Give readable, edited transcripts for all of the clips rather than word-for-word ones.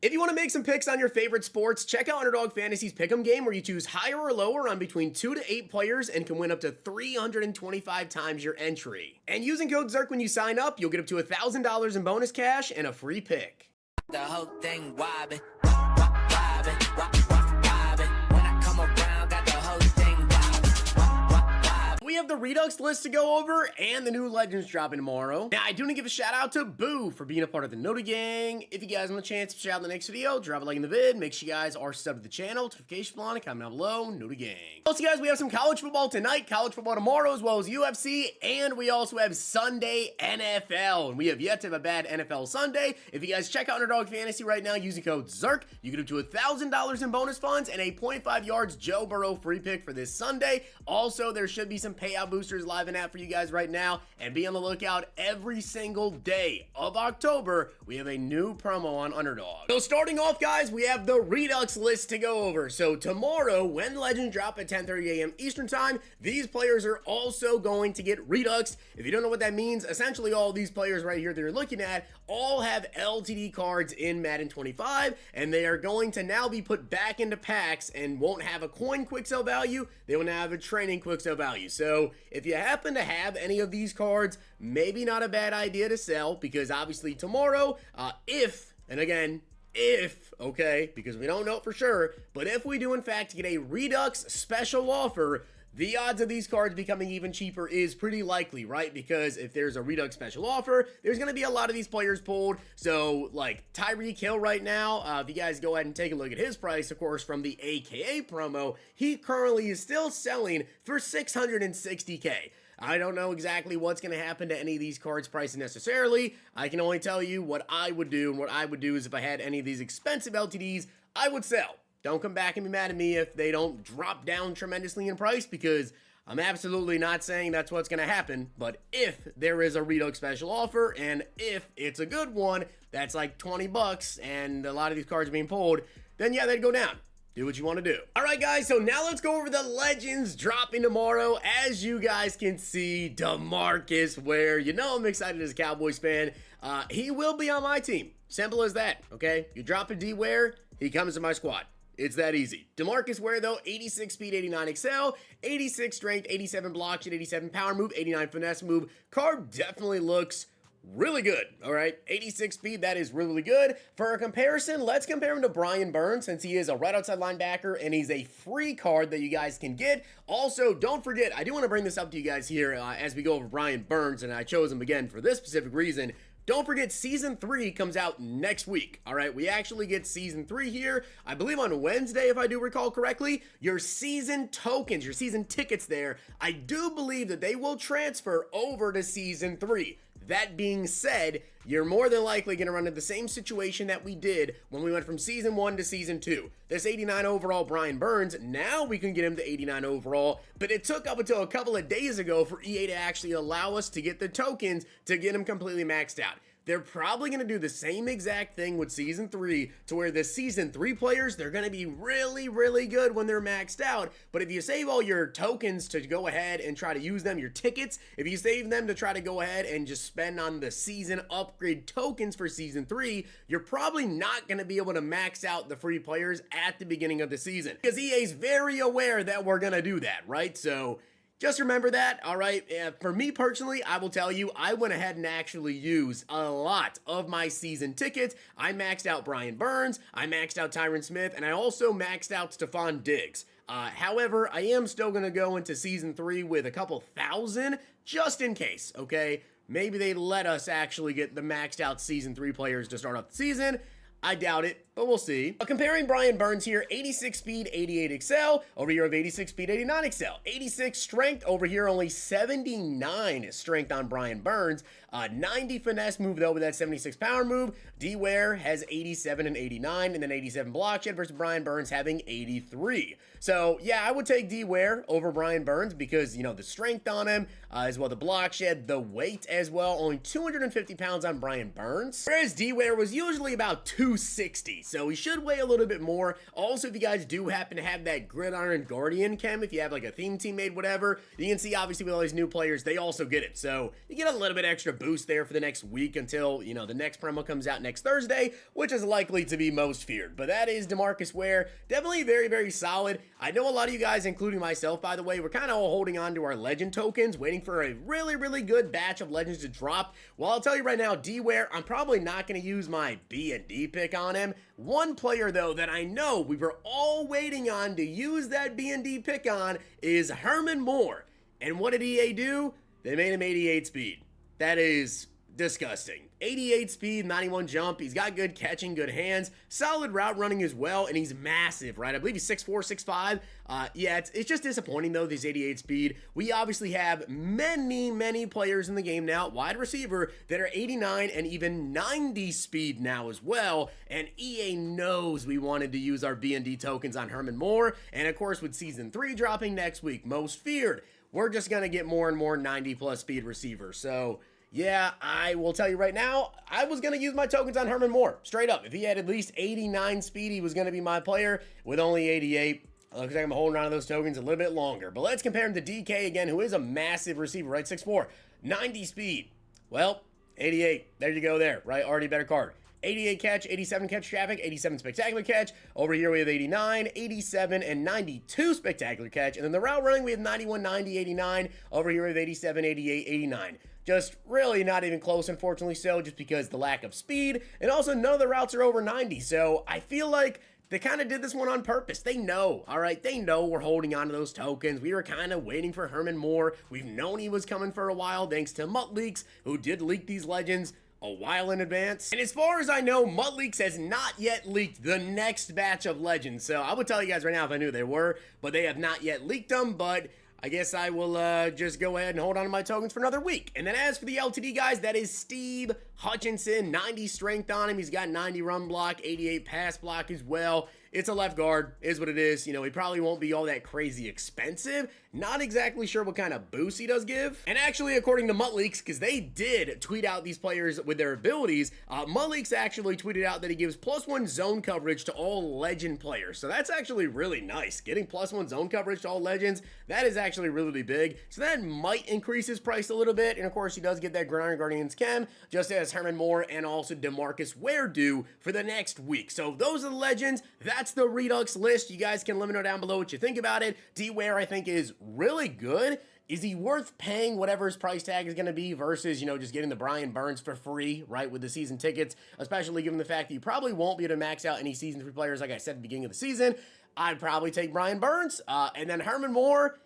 If you want to make some picks on your favorite sports, check out Underdog Fantasy's Pick'em game where you choose higher or lower on between 2 to 8 players and can win up to 325 times your entry. And using code ZERK when you sign up, you'll get up to $1,000 in bonus cash and a free pick. The whole thing wobbin', wobbin', wobbin'. When I come around, got the whole thing wobbin'. We have the Redux list to go over and the new Legends dropping tomorrow. Now, I do want to give a shout out to Boo for being a part of the Nota Gang. If you guys want a chance to shout out in the next video, drop a like in the vid. Make sure you guys are subbed to the channel, notification bell on, comment down below, Nota Gang. Also, guys, we have some college football tonight, college football tomorrow, as well as UFC, and we also have Sunday NFL. And we have yet to have a bad NFL Sunday. If you guys check out Underdog Fantasy right now using code ZERK, you get up to $1,000 in bonus funds and a 0.5 yards Joe Burrow free pick for this Sunday. Also, there should be some payout boosters live and out for you guys right now, and be on the lookout every single day of October. We have a new promo on Underdog. So starting off, guys, we have the Redux list to go over. So tomorrow, when Legends drop at 10:30 a.m. Eastern time, these players are also going to get Redux. If you don't know what that means, essentially all these players right here that you're looking at all have LTD cards in Madden 25, and they are going to now be put back into packs and won't have a coin quick sell value. They will now have a training quick sell value. So if you happen to have any of these cards, maybe not a bad idea to sell, because obviously tomorrow, if, okay, because we don't know for sure, but if we do in fact get a Redux special offer, the odds of these cards becoming even cheaper is pretty likely, right? Because if there's a Redux special offer, there's going to be a lot of these players pulled. So, like, Tyreek Hill right now, if you guys go ahead and take a look at his price, of course, from the AKA promo, he currently is still selling for $660K. I don't know exactly what's going to happen to any of these cards' prices necessarily. I can only tell you what I would do, and what I would do is if I had any of these expensive LTDs, I would sell. Don't come back and be mad at me if they don't drop down tremendously in price, because I'm absolutely not saying that's what's going to happen. But if there is a Redux special offer, and if it's a good one that's like 20 bucks and a lot of these cards are being pulled, then yeah, they'd go down. Do what you want to do. All right, guys, so now let's go over the Legends dropping tomorrow. As you guys can see, Demarcus Ware, you know I'm excited as a Cowboys fan. He will be on my team. Simple as that, okay? You drop a D-Ware, he comes to my squad. It's that easy. Demarcus Ware, though, 86 speed, 89 excel, 86 strength, 87 block shot, 87 power move, 89 finesse move. Card definitely looks really good, all right? 86 speed, that is really good. For a comparison, let's compare him to Brian Burns, since he is a right outside linebacker, and he's a free card that you guys can get. Also, don't forget, I do want to bring this up to you guys here as we go over Brian Burns, and I chose him again for this specific reason. Don't forget, Season 3 comes out next week, all right? We actually get Season 3 here, I believe on Wednesday, if I do recall correctly. Your season tokens, your season tickets there, I do believe that they will transfer over to Season 3. That being said, you're more than likely going to run into the same situation that we did when we went from Season 1 to Season 2. This 89 overall Brian Burns, now we can get him to 89 overall, but it took up until a couple of days ago for EA to actually allow us to get the tokens to get him completely maxed out. They're probably going to do the same exact thing with Season 3, to where the Season 3 players, they're going to be really, really good when they're maxed out. But if you save all your tokens to go ahead and try to use them, your tickets, if you save them to try to go ahead and just spend on the season upgrade tokens for Season 3, you're probably not going to be able to max out the free players at the beginning of the season. Because EA's very aware that we're going to do that, right? So just remember that, all right? For me personally, I will tell you, I went ahead and actually used a lot of my season tickets. I maxed out Brian Burns, I maxed out Tyron Smith, and I also maxed out Stephon Diggs. However, I am still going to go into Season 3 with a couple thousand, just in case, okay? Maybe they let us actually get the maxed out Season 3 players to start off the season. I doubt it, but we'll see. Comparing Brian Burns here, 86 speed, 88 excel. Over here of 86 speed, 89 excel. 86 strength, over here only 79 strength on Brian Burns. 90 finesse move, though, with that 76 power move. Dware has 87 and 89, and then 87 block shed versus Brian Burns having 83. So, yeah, I would take Dware over Brian Burns because, you know, the strength on him, as well the block shed, the weight as well, only 250 pounds on Brian Burns. Whereas Dware was usually about 260, so he should weigh a little bit more. Also, if you guys do happen to have that Gridiron Guardian chem, if you have like a theme team made, whatever, you can see obviously with all these new players, they also get it. So you get a little bit extra boost there for the next week until, you know, the next promo comes out next Thursday, which is likely to be most feared. But that is Demarcus Ware. Definitely very, very solid. I know a lot of you guys, including myself, by the way, we're kind of all holding on to our legend tokens, waiting for a really, really good batch of legends to drop. Well, I'll tell you right now, Dware, I'm probably not going to use my B&D pick on him. One player, though, that I know we were all waiting on to use that B&D pick on is Herman Moore. And what did EA do? They made him 88 speed. That is disgusting. 88 speed, 91 jump. He's got good catching, good hands, solid route running as well, and he's massive, right? I believe he's 6'4", 6'5". Yeah, it's just disappointing, though, this 88 speed. We obviously have many players in the game now, wide receiver, that are 89 and even 90 speed now as well, and EA knows we wanted to use our B&D tokens on Herman Moore, and of course, with Season 3 dropping next week, most feared, we're just going to get more and more 90-plus speed receivers, so... yeah, I will tell you right now, I was going to use my tokens on Herman Moore, straight up. If he had at least 89 speed, he was going to be my player. With only 88, looks like I'm holding on to those tokens a little bit longer. But let's compare him to DK again, who is a massive receiver, right? 6'4", 90 speed. Well, 88, there you go there, right? Already better card. 88 catch, 87 catch traffic, 87 spectacular catch. Over here we have 89, 87, and 92 spectacular catch. And then the route running, we have 91, 90, 89. Over here we have 87, 88, 89. Just really not even close, unfortunately so, just because the lack of speed, and also none of the routes are over 90, so I feel like they kind of did this one on purpose. They know, all right? They know we're holding on to those tokens. We were kind of waiting for Herman Moore. We've known he was coming for a while, thanks to Mutt Leaks, who did leak these legends a while in advance. And as far as I know, Mutt Leaks has not yet leaked the next batch of legends, so I would tell you guys right now if I knew they were, but they have not yet leaked them, but... I guess I will just go ahead and hold on to my tokens for another week. And then as for the LTD guys, that is Steve Hutchinson, 90 strength on him. He's got 90 run block, 88 pass block as well. It's a left guard, is what it is. You know, he probably won't be all that crazy expensive. Not exactly sure what kind of boost he does give. And actually, according to Mutt Leaks, because they did tweet out these players with their abilities, Mutt Leaks actually tweeted out that he gives +1 zone coverage to all legend players. So that's actually really nice. Getting +1 zone coverage to all legends, that is actually really big. So that might increase his price a little bit. And of course, he does get that Iron Guardians Chem, just as Herman Moore and also Demarcus Ware do for the next week. So those are the legends. That's the Redux list. You guys can let me know down below what you think about it. Dware, I think, is really good. Is he worth paying whatever his price tag is going to be versus, you know, just getting the Brian Burns for free, right, with the season tickets, especially given the fact that you probably won't be able to max out any season 3 players, like I said at the beginning of the season. I'd probably take Brian Burns, and then Herman Moore.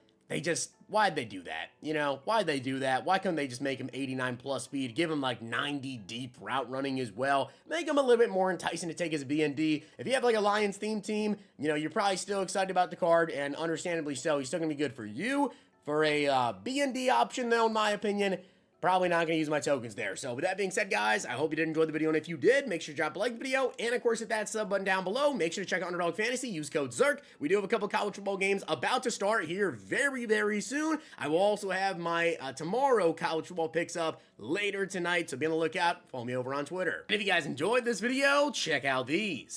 Why'd they do that? You know, why'd they do that? Why couldn't they just make him 89 plus speed, give him like 90 deep route running as well, make him a little bit more enticing to take as a B&D. If you have like a Lions theme team, you know, you're probably still excited about the card, and understandably so, he's still gonna be good for you. For a B&D option though, in my opinion, probably not going to use my tokens there. So with that being said, guys, I hope you did enjoy the video, and if you did, make sure to drop a like the video, and of course hit that sub button down below. Make sure to check out Underdog Fantasy, use code ZIRK. We do have a couple college football games about to start here very soon. I will also have my tomorrow college football picks up later tonight, so be on the lookout. Follow me over on Twitter. And if you guys enjoyed this video, check out these.